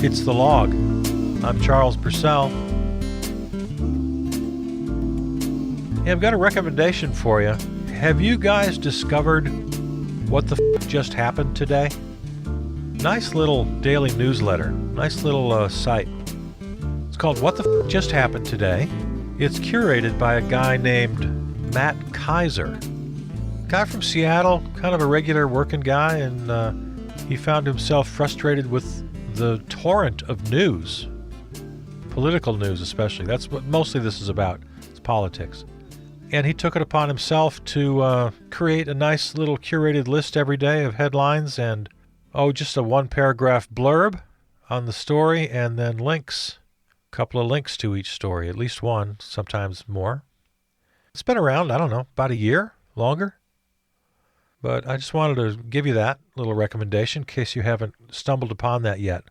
It's The Log. I'm Charles Purcell. Hey, I've got a recommendation for you. Have you guys discovered what the just happened today? Nice little daily newsletter. Nice little site. It's called What the Just Happened Today. It's curated by a guy named Matt Kaiser. Guy from Seattle, kind of a regular working guy, and he found himself frustrated with the torrent of news, political news especially. That's what mostly this is about. It's politics. And he took it upon himself to create a nice little curated list every day of headlines and, just a one-paragraph blurb on the story and then links, a couple of links to each story, at least one, sometimes more. It's been around, I don't know, about a year, longer. But I just wanted to give you that little recommendation in case you haven't stumbled upon that yet.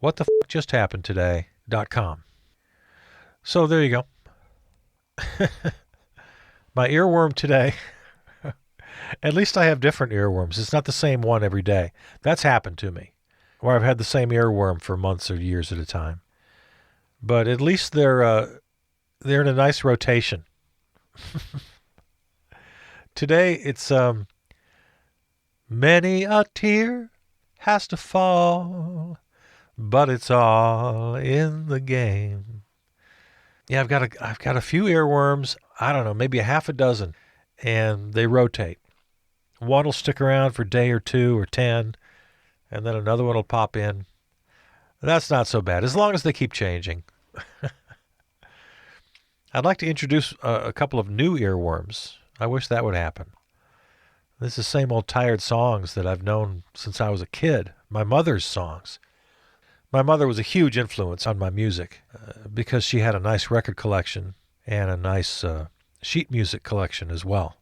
WhatTheFuckJustHappenedToday.com. So there you go. My earworm today, at least I have different earworms. It's not the same one every day. That's happened to me, where I've had the same earworm for months or years at a time. But at least they're in a nice rotation. Today it's many a tear has to fall, but it's all in the game. Yeah, I've got a few earworms. I don't know, maybe a half a dozen, and they rotate. One will stick around for a day or two or 10, and then another one will pop in. That's not so bad, as long as they keep changing. I'd like to introduce a couple of new earworms. I wish that would happen. This is the same old tired songs that I've known since I was a kid, my mother's songs. My mother was a huge influence on my music because she had a nice record collection and a nice sheet music collection as well.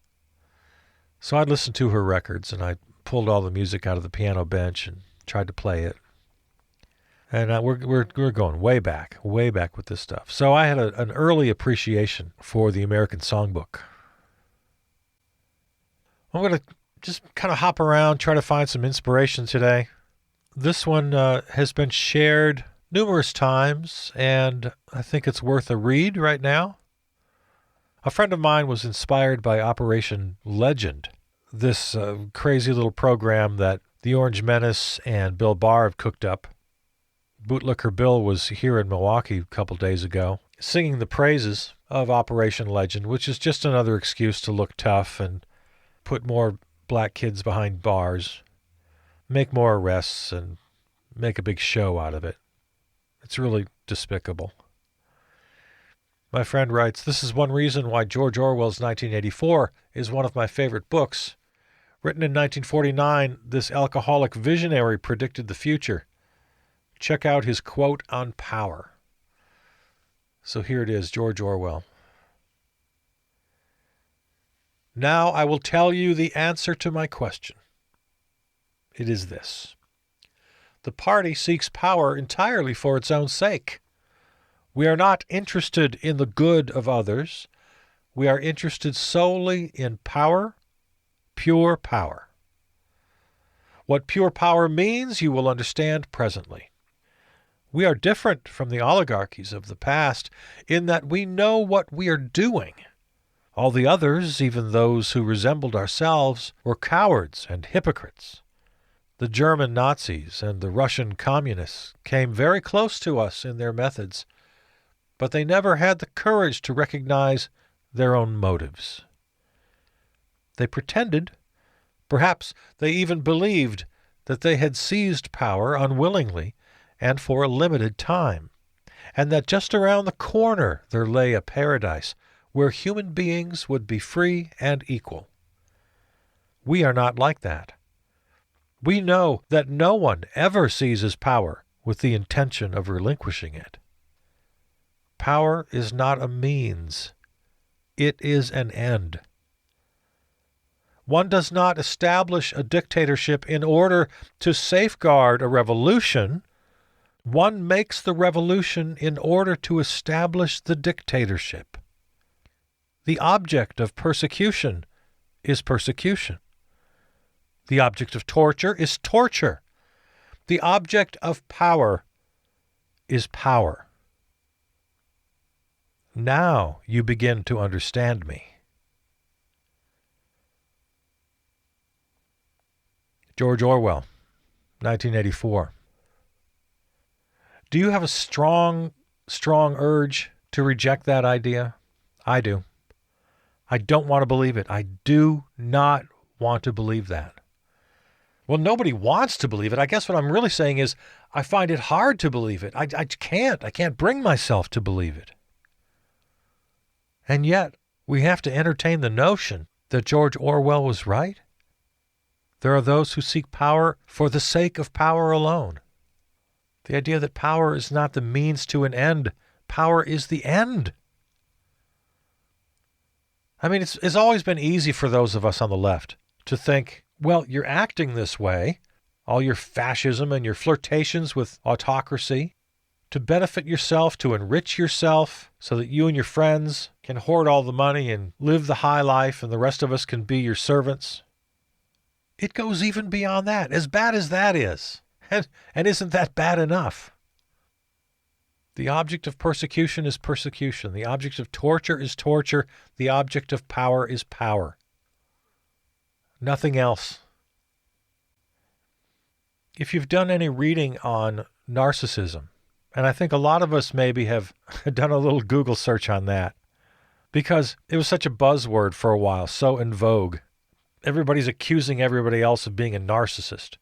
So I'd listen to her records, and I pulled all the music out of the piano bench and tried to play it. And we're going way back with this stuff. So I had an early appreciation for the American Songbook. I'm going to just kind of hop around, try to find some inspiration today. This one has been shared numerous times, and I think it's worth a read right now. A friend of mine was inspired by Operation Legend, this crazy little program that the Orange Menace and Bill Barr have cooked up. Bootlicker Bill was here in Milwaukee a couple days ago, singing the praises of Operation Legend, which is just another excuse to look tough and put more black kids behind bars, make more arrests, and make a big show out of it. It's really despicable. My friend writes, "This is one reason why George Orwell's 1984 is one of my favorite books. Written in 1949, this alcoholic visionary predicted the future. Check out his quote on power." So here it is, George Orwell. "Now I will tell you the answer to my question. It is this. The party seeks power entirely for its own sake. We are not interested in the good of others. We are interested solely in power, pure power. What pure power means you will understand presently. We are different from the oligarchies of the past in that we know what we are doing. All the others, even those who resembled ourselves, were cowards and hypocrites. The German Nazis and the Russian communists came very close to us in their methods, but they never had the courage to recognize their own motives. They pretended, perhaps they even believed, that they had seized power unwillingly and for a limited time, and that just around the corner there lay a paradise where human beings would be free and equal. We are not like that. We know that no one ever seizes power with the intention of relinquishing it. Power is not a means. It is an end. One does not establish a dictatorship in order to safeguard a revolution. One makes the revolution in order to establish the dictatorship. The object of persecution is persecution. The object of torture is torture. The object of power is power. Now you begin to understand me. George Orwell, 1984. Do you have a strong urge to reject that idea? I do. I don't want to believe it. I do not want to believe that. Well, nobody wants to believe it. I guess what I'm really saying is I find it hard to believe it. I can't bring myself to believe it. And yet, we have to entertain the notion that George Orwell was right. There are those who seek power for the sake of power alone. The idea that power is not the means to an end. Power is the end. I mean, it's always been easy for those of us on the left to think, well, you're acting this way, all your fascism and your flirtations with autocracy, to benefit yourself, to enrich yourself, so that you and your friends can hoard all the money and live the high life, and the rest of us can be your servants. It goes even beyond that, as bad as that is. And isn't that bad enough? The object of persecution is persecution. The object of torture is torture. The object of power is power. Nothing else. If you've done any reading on narcissism, and I think a lot of us maybe have done a little Google search on that, because it was such a buzzword for a while, so in vogue. Everybody's accusing everybody else of being a narcissist.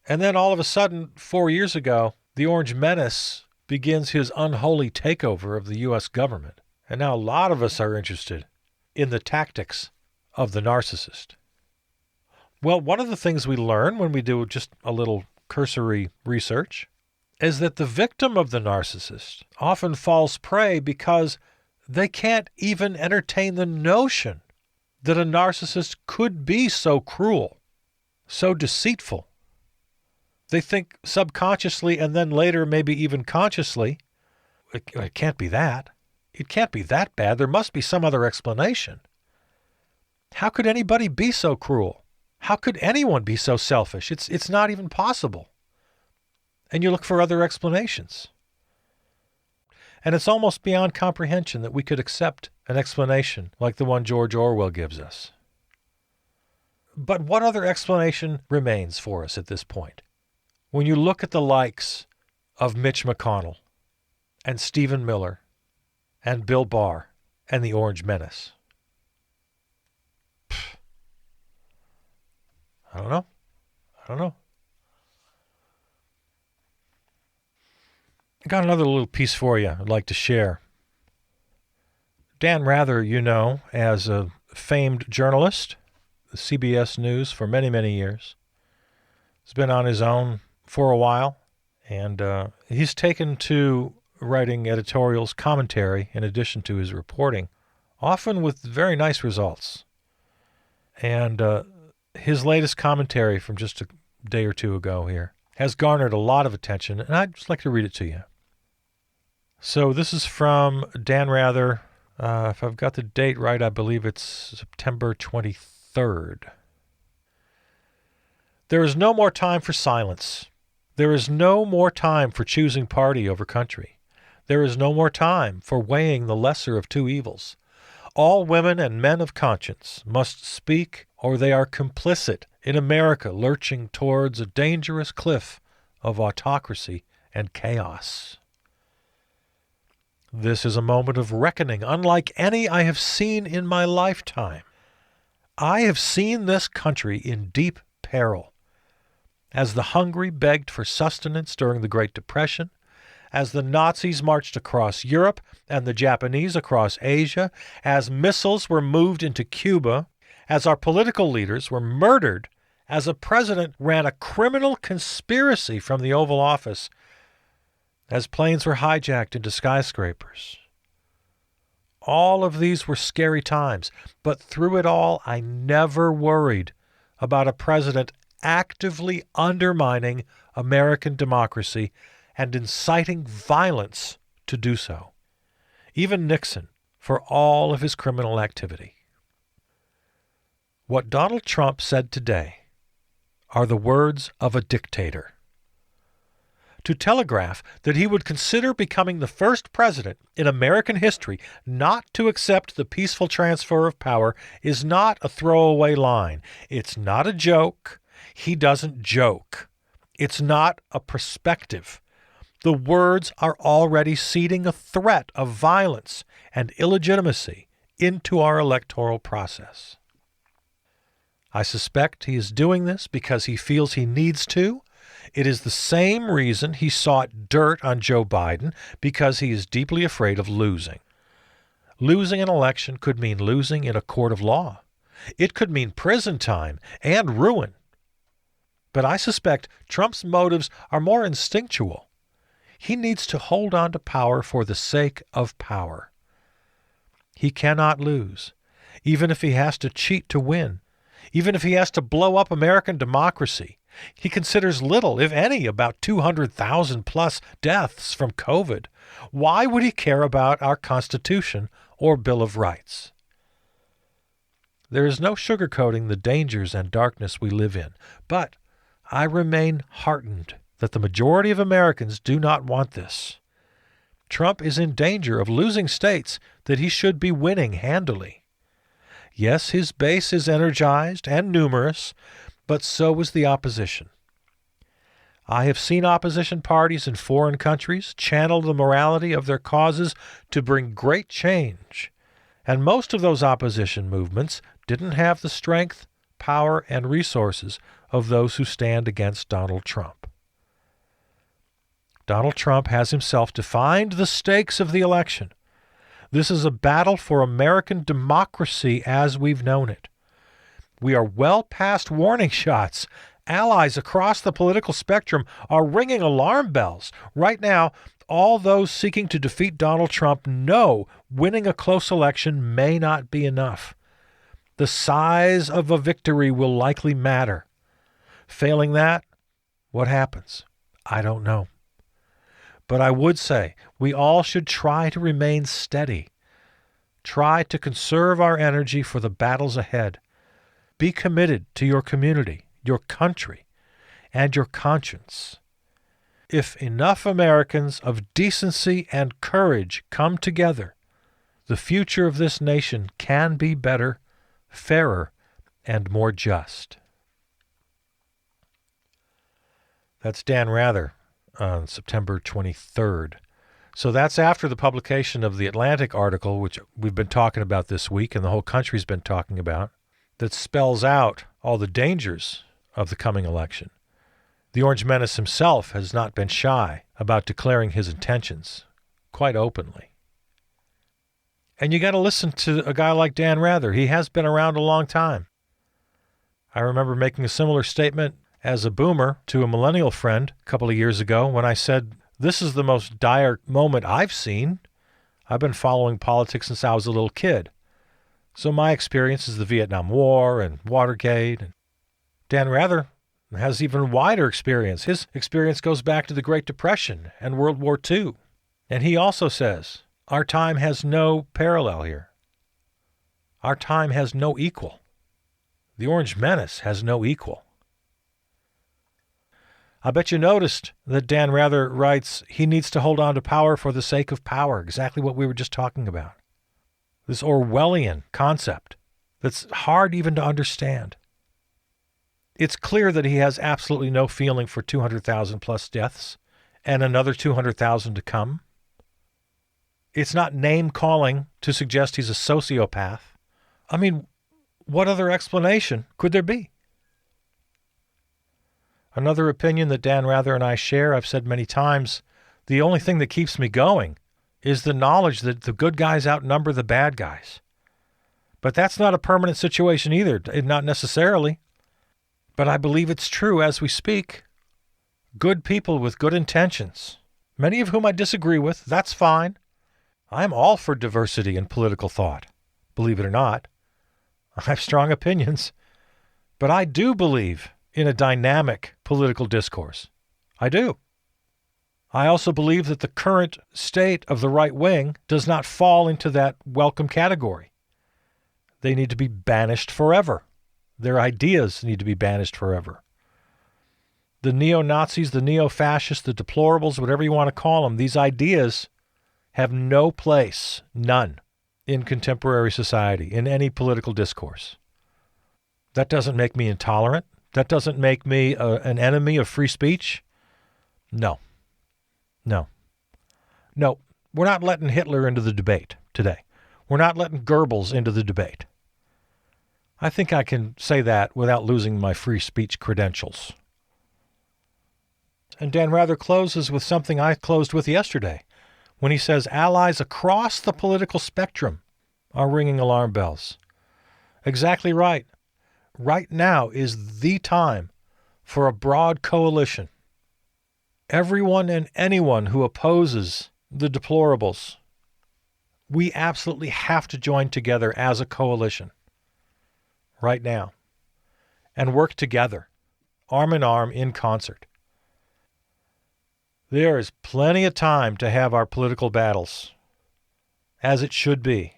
And then all of a sudden, 4 years ago, the Orange Menace begins his unholy takeover of the U.S. government. And now a lot of us are interested in the tactics of the narcissist. Well, one of the things we learn when we do just a little cursory research is that the victim of the narcissist often falls prey because they can't even entertain the notion that a narcissist could be so cruel, so deceitful. They think subconsciously and then later maybe even consciously, it can't be that. It can't be that bad. There must be some other explanation. How could anybody be so cruel? How could anyone be so selfish? It's not even possible. And you look for other explanations. And it's almost beyond comprehension that we could accept an explanation like the one George Orwell gives us. But what other explanation remains for us at this point? When you look at the likes of Mitch McConnell and Stephen Miller and Bill Barr and the Orange Menace. I don't know. I got another little piece for you I'd like to share. Dan Rather, you know, as a famed journalist, CBS News for many, many years, has been on his own for a while, and he's taken to writing editorials, commentary, in addition to his reporting, often with very nice results. And his latest commentary from just a day or two ago here has garnered a lot of attention, and I'd just like to read it to you. So this is from Dan Rather. If I've got the date right, I believe it's September 23rd. There is no more time for silence. There is no more time for choosing party over country. There is no more time for weighing the lesser of two evils. All women and men of conscience must speak, or they are complicit in America lurching towards a dangerous cliff of autocracy and chaos. This is a moment of reckoning unlike any I have seen in my lifetime. I have seen this country in deep peril. As the hungry begged for sustenance during the Great Depression, as the Nazis marched across Europe and the Japanese across Asia, as missiles were moved into Cuba, as our political leaders were murdered, as a president ran a criminal conspiracy from the Oval Office, as planes were hijacked into skyscrapers. All of these were scary times, but through it all, I never worried about a president actively undermining American democracy and inciting violence to do so. Even Nixon, for all of his criminal activity. What Donald Trump said today are the words of a dictator. To telegraph that he would consider becoming the first president in American history not to accept the peaceful transfer of power is not a throwaway line. It's not a joke. He doesn't joke. It's not a perspective. The words are already seeding a threat of violence and illegitimacy into our electoral process. I suspect he is doing this because he feels he needs to. It is the same reason he sought dirt on Joe Biden, because he is deeply afraid of losing. Losing an election could mean losing in a court of law. It could mean prison time and ruin. But I suspect Trump's motives are more instinctual. He needs to hold on to power for the sake of power. He cannot lose, even if he has to cheat to win, even if he has to blow up American democracy. He considers little, if any, about 200,000 plus deaths from COVID. Why would he care about our Constitution or Bill of Rights? There is no sugarcoating the dangers and darkness we live in, but I remain heartened that the majority of Americans do not want this. Trump is in danger of losing states that he should be winning handily. Yes, his base is energized and numerous, but so is the opposition. I have seen opposition parties in foreign countries channel the morality of their causes to bring great change, and most of those opposition movements didn't have the strength, power, and resources of those who stand against Donald Trump. Donald Trump has himself defined the stakes of the election. This is a battle for American democracy as we've known it. We are well past warning shots. Allies across the political spectrum are ringing alarm bells. Right now, all those seeking to defeat Donald Trump know winning a close election may not be enough. The size of a victory will likely matter. Failing that, what happens? I don't know. But I would say we all should try to remain steady. Try to conserve our energy for the battles ahead. Be committed to your community, your country, and your conscience. If enough Americans of decency and courage come together, the future of this nation can be better, fairer, and more just. That's Dan Rather on September 23rd. So that's after the publication of the Atlantic article, which we've been talking about this week and the whole country's been talking about, that spells out all the dangers of the coming election. The Orange Menace himself has not been shy about declaring his intentions quite openly. And you got to listen to a guy like Dan Rather. He has been around a long time. I remember making a similar statement as a boomer to a millennial friend a couple of years ago when I said, this is the most dire moment I've seen. I've been following politics since I was a little kid. So my experience is the Vietnam War and Watergate. And Dan Rather has even wider experience. His experience goes back to the Great Depression and World War II. And he also says, our time has no parallel here. Our time has no equal. The Orange Menace has no equal. I bet you noticed that Dan Rather writes he needs to hold on to power for the sake of power, exactly what we were just talking about. This Orwellian concept that's hard even to understand. It's clear that he has absolutely no feeling for 200,000 plus deaths and another 200,000 to come. It's not name-calling to suggest he's a sociopath. I mean, what other explanation could there be? Another opinion that Dan Rather and I share, I've said many times, the only thing that keeps me going is the knowledge that the good guys outnumber the bad guys. But that's not a permanent situation either, not necessarily. But I believe it's true as we speak. Good people with good intentions, many of whom I disagree with, that's fine. I'm all for diversity in political thought, believe it or not. I have strong opinions, but I do believe in a dynamic political discourse. I do. I also believe that the current state of the right wing does not fall into that welcome category. They need to be banished forever. Their ideas need to be banished forever. The neo-Nazis, the neo-fascists, the deplorables, whatever you want to call them, these ideas have no place, none, in contemporary society, in any political discourse. That doesn't make me intolerant. That doesn't make me an enemy of free speech. No. No. No. We're not letting Hitler into the debate today. We're not letting Goebbels into the debate. I think I can say that without losing my free speech credentials. And Dan Rather closes with something I closed with yesterday, when he says allies across the political spectrum are ringing alarm bells. Exactly right. Right now is the time for a broad coalition. Everyone and anyone who opposes the deplorables, we absolutely have to join together as a coalition right now and work together, arm in arm, in concert. There is plenty of time to have our political battles, as it should be,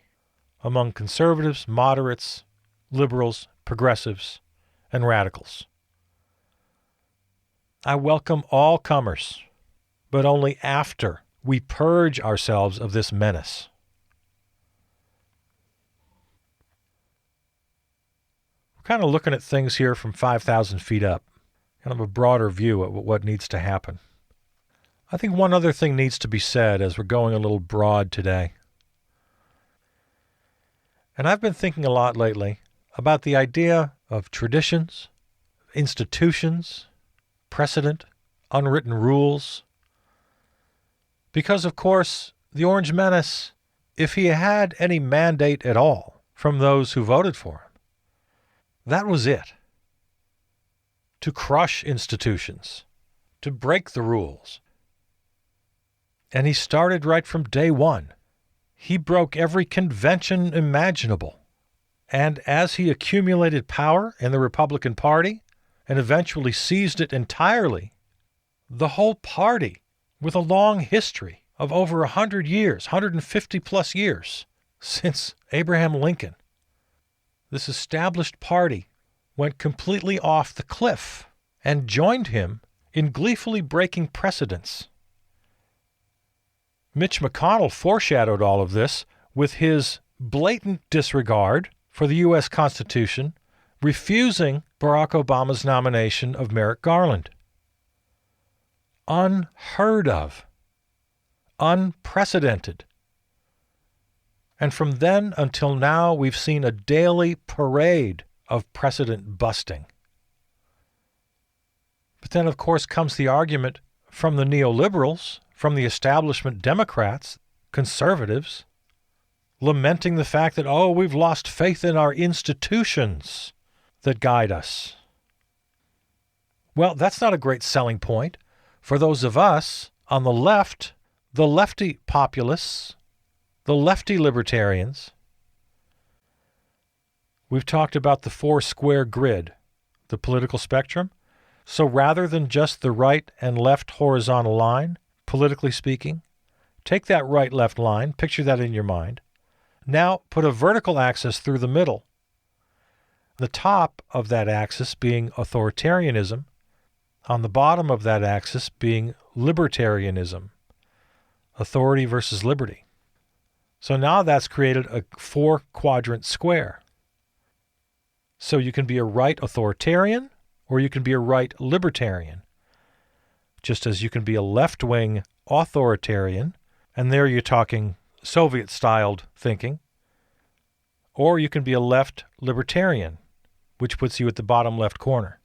among conservatives, moderates, liberals, progressives, and radicals. I welcome all comers, but only after we purge ourselves of this menace. We're kind of looking at things here from 5,000 feet up, kind of a broader view of what needs to happen. I think one other thing needs to be said as we're going a little broad today. And I've been thinking a lot lately about the idea of traditions, institutions, precedent, unwritten rules. Because, of course, the Orange Menace, if he had any mandate at all from those who voted for him, that was it. To crush institutions, to break the rules. And he started right from day one. He broke every convention imaginable. And as he accumulated power in the Republican Party and eventually seized it entirely, the whole party, with a long history of over 100 years, 150 plus years since Abraham Lincoln, this established party went completely off the cliff and joined him in gleefully breaking precedents. Mitch McConnell foreshadowed all of this with his blatant disregard for the U.S. Constitution, refusing Barack Obama's nomination of Merrick Garland. Unheard of. Unprecedented. And from then until now, we've seen a daily parade of precedent busting. But then, of course, comes the argument from the neoliberals, from the establishment Democrats, conservatives, lamenting the fact that, we've lost faith in our institutions that guide us. Well, that's not a great selling point for those of us on the left, the lefty populists, the lefty libertarians. We've talked about the four-square grid, the political spectrum. So rather than just the right and left horizontal line, politically speaking, take that right-left line, picture that in your mind. Now put a vertical axis through the middle. The top of that axis being authoritarianism, on the bottom of that axis being libertarianism, authority versus liberty. So now that's created a four-quadrant square. So you can be a right authoritarian or you can be a right libertarian. Just as you can be a left-wing authoritarian, and there you're talking Soviet-styled thinking, or you can be a left libertarian, which puts you at the bottom left corner.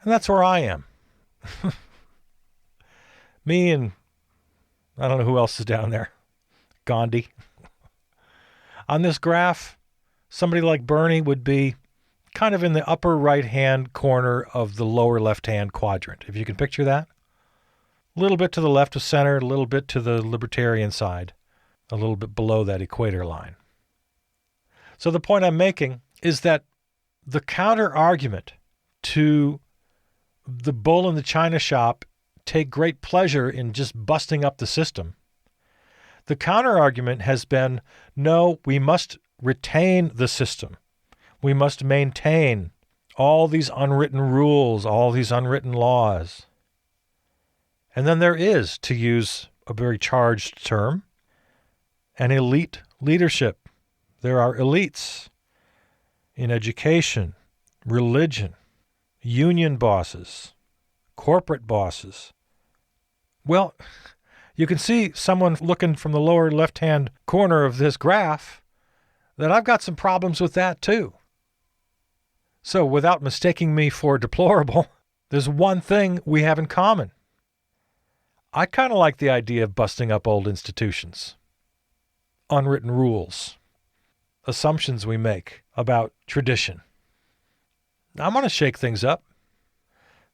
And that's where I am. Me and I don't know who else is down there. Gandhi. On this graph, somebody like Bernie would be kind of in the upper right-hand corner of the lower left-hand quadrant, if you can picture that. A little bit to the left of center, a little bit to the libertarian side, a little bit below that equator line. So the point I'm making is that the counter-argument to the bull in the china shop take great pleasure in just busting up the system. The counter-argument has been, no, we must retain the system. We must maintain all these unwritten rules, all these unwritten laws. And then there is, to use a very charged term, an elite leadership. There are elites in education, religion, union bosses, corporate bosses. Well, you can see someone looking from the lower left-hand corner of this graph that I've got some problems with that too. So without mistaking me for deplorable, there's one thing we have in common. I kind of like the idea of busting up old institutions, unwritten rules, assumptions we make about tradition. I'm going to shake things up.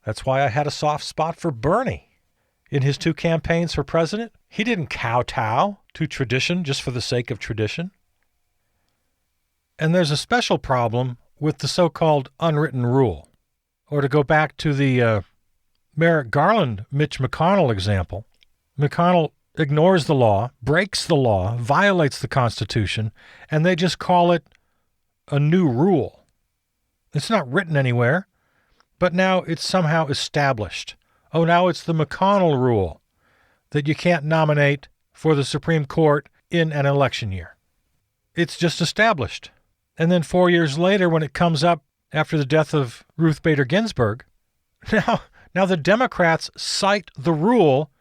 That's why I had a soft spot for Bernie. In his 2 campaigns for president, he didn't kowtow to tradition just for the sake of tradition. And there's a special problem with the so-called unwritten rule. Or to go back to the Merrick Garland, Mitch McConnell example, McConnell ignores the law, breaks the law, violates the Constitution, and they just call it a new rule. It's not written anywhere, but now it's somehow established. Oh, now it's the McConnell rule that you can't nominate for the Supreme Court in an election year. It's just established. And then 4 years later, when it comes up after the death of Ruth Bader Ginsburg, now the Democrats cite the rule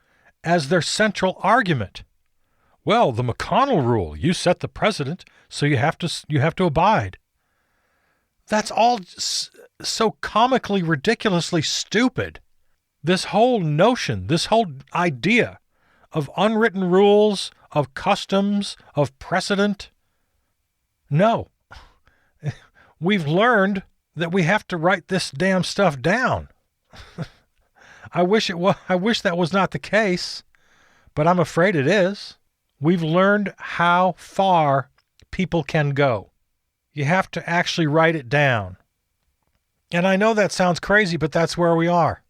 as their central argument. Well, the McConnell rule, you set the precedent, so you have to abide. That's all so comically, ridiculously stupid. This whole notion, this whole idea of unwritten rules, of customs, of precedent. No. We've learned that we have to write this damn stuff down. I wish that was not the case, but I'm afraid it is. We've learned how far people can go. You have to actually write it down. And I know that sounds crazy, but that's where we are.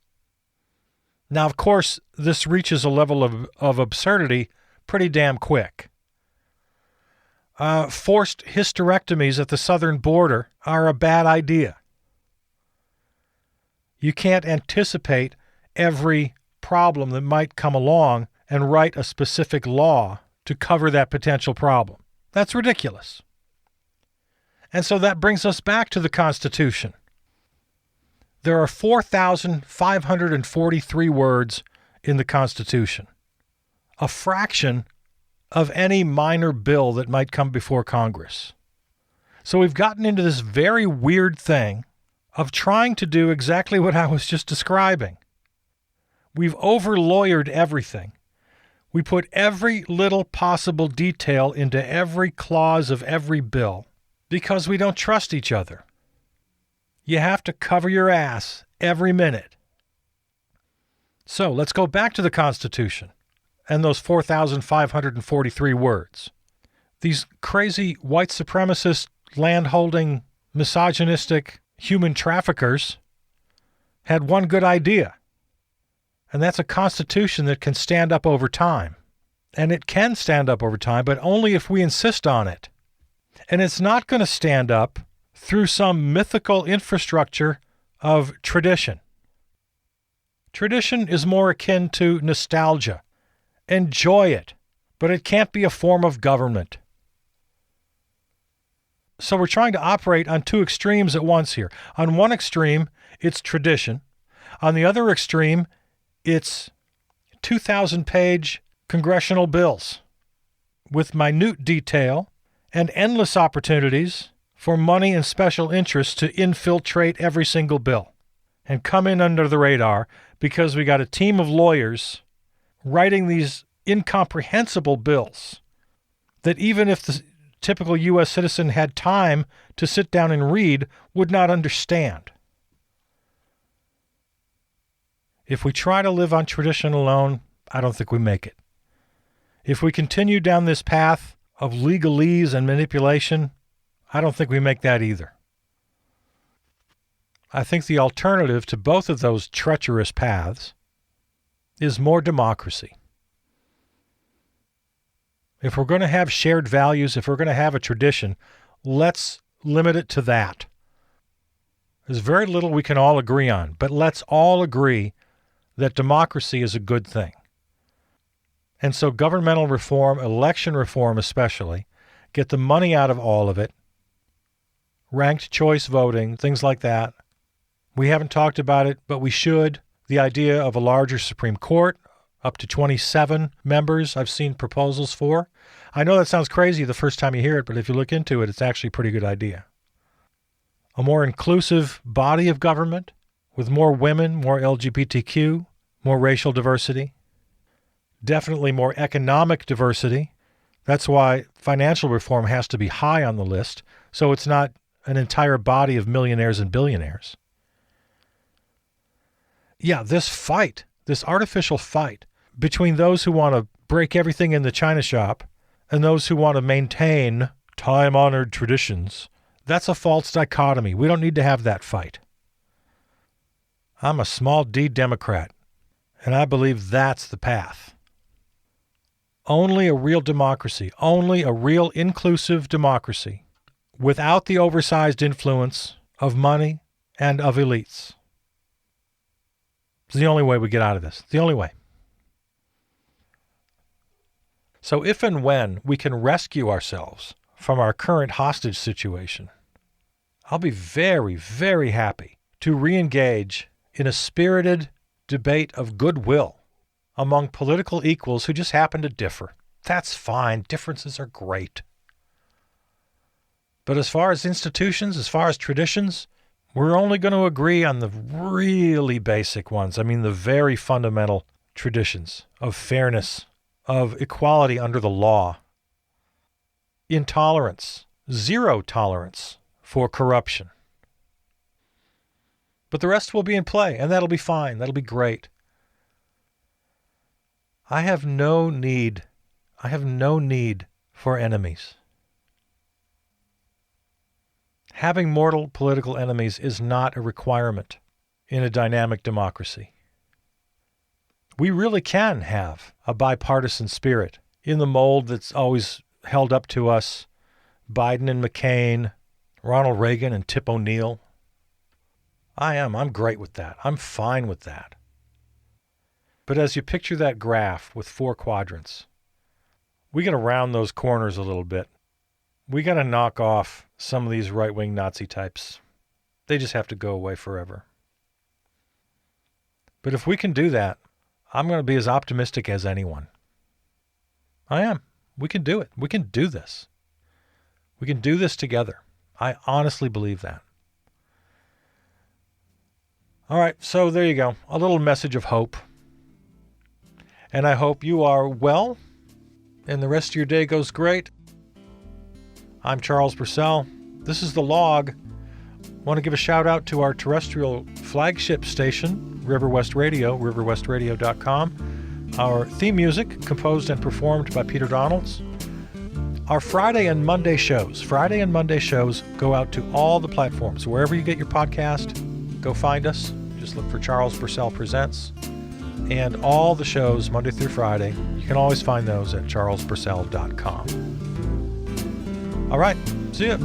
Now, of course, this reaches a level of absurdity pretty damn quick. Forced hysterectomies at the southern border are a bad idea. You can't anticipate every problem that might come along and write a specific law to cover that potential problem. That's ridiculous. And so that brings us back to the Constitution. There are 4,543 words in the Constitution, a fraction of any minor bill that might come before Congress. So we've gotten into this very weird thing of trying to do exactly what I was just describing. We've over-lawyered everything. We put every little possible detail into every clause of every bill because we don't trust each other. You have to cover your ass every minute. So let's go back to the Constitution and those 4,543 words. These crazy white supremacist, land-holding, misogynistic human traffickers had one good idea, and that's a Constitution that can stand up over time. And it can stand up over time, but only if we insist on it. And it's not going to stand up through some mythical infrastructure of tradition. Tradition is more akin to nostalgia. Enjoy it, but it can't be a form of government. So we're trying to operate on 2 extremes at once here. On one extreme, it's tradition. On the other extreme, it's 2,000-page congressional bills with minute detail and endless opportunities for money and special interests to infiltrate every single bill and come in under the radar because we got a team of lawyers writing these incomprehensible bills that even if the typical U.S. citizen had time to sit down and read, would not understand. If we try to live on tradition alone, I don't think we make it. If we continue down this path of legalese and manipulation, I don't think we make that either. I think the alternative to both of those treacherous paths is more democracy. If we're going to have shared values, if we're going to have a tradition, let's limit it to that. There's very little we can all agree on, but let's all agree that democracy is a good thing. And so governmental reform, election reform especially, get the money out of all of it, ranked choice voting, things like that. We haven't talked about it, but we should. The idea of a larger Supreme Court, up to 27 members, I've seen proposals for. I know that sounds crazy the first time you hear it, but if you look into it, it's actually a pretty good idea. A more inclusive body of government with more women, more LGBTQ, more racial diversity. Definitely more economic diversity. That's why financial reform has to be high on the list, so it's not an entire body of millionaires and billionaires. Yeah, this fight, this artificial fight between those who want to break everything in the China shop and those who want to maintain time-honored traditions, that's a false dichotomy. We don't need to have that fight. I'm a small d Democrat, and I believe that's the path. Only a real democracy, only a real inclusive democracy, without the oversized influence of money and of elites. It's the only way we get out of this. The only way. So if and when we can rescue ourselves from our current hostage situation, I'll be very, very happy to re-engage in a spirited debate of goodwill among political equals who just happen to differ. That's fine. Differences are great. But as far as institutions, as far as traditions, we're only going to agree on the really basic ones. I mean, the very fundamental traditions of fairness, of equality under the law, intolerance, zero tolerance for corruption. But the rest will be in play, and that'll be fine. That'll be great. I have no need for enemies. Having mortal political enemies is not a requirement in a dynamic democracy. We really can have a bipartisan spirit in the mold that's always held up to us. Biden and McCain, Ronald Reagan and Tip O'Neill. I'm great with that. I'm fine with that. But as you picture that graph with 4 quadrants, we got to round those corners a little bit. We got to knock off some of these right-wing Nazi types. They just have to go away forever. But if we can do that, I'm going to be as optimistic as anyone. I am. We can do it. We can do this. We can do this together. I honestly believe that. All right, so there you go. A little message of hope. And I hope you are well and the rest of your day goes great. I'm Charles Purcell. This is The Log. Want to give a shout out to our terrestrial flagship station, River West Radio, riverwestradio.com. Our theme music, composed and performed by Peter Donalds. Our Friday and Monday shows go out to all the platforms. Wherever you get your podcast, go find us. Just look for Charles Purcell Presents. And all the shows, Monday through Friday, you can always find those at charlespurcell.com. All right, see ya.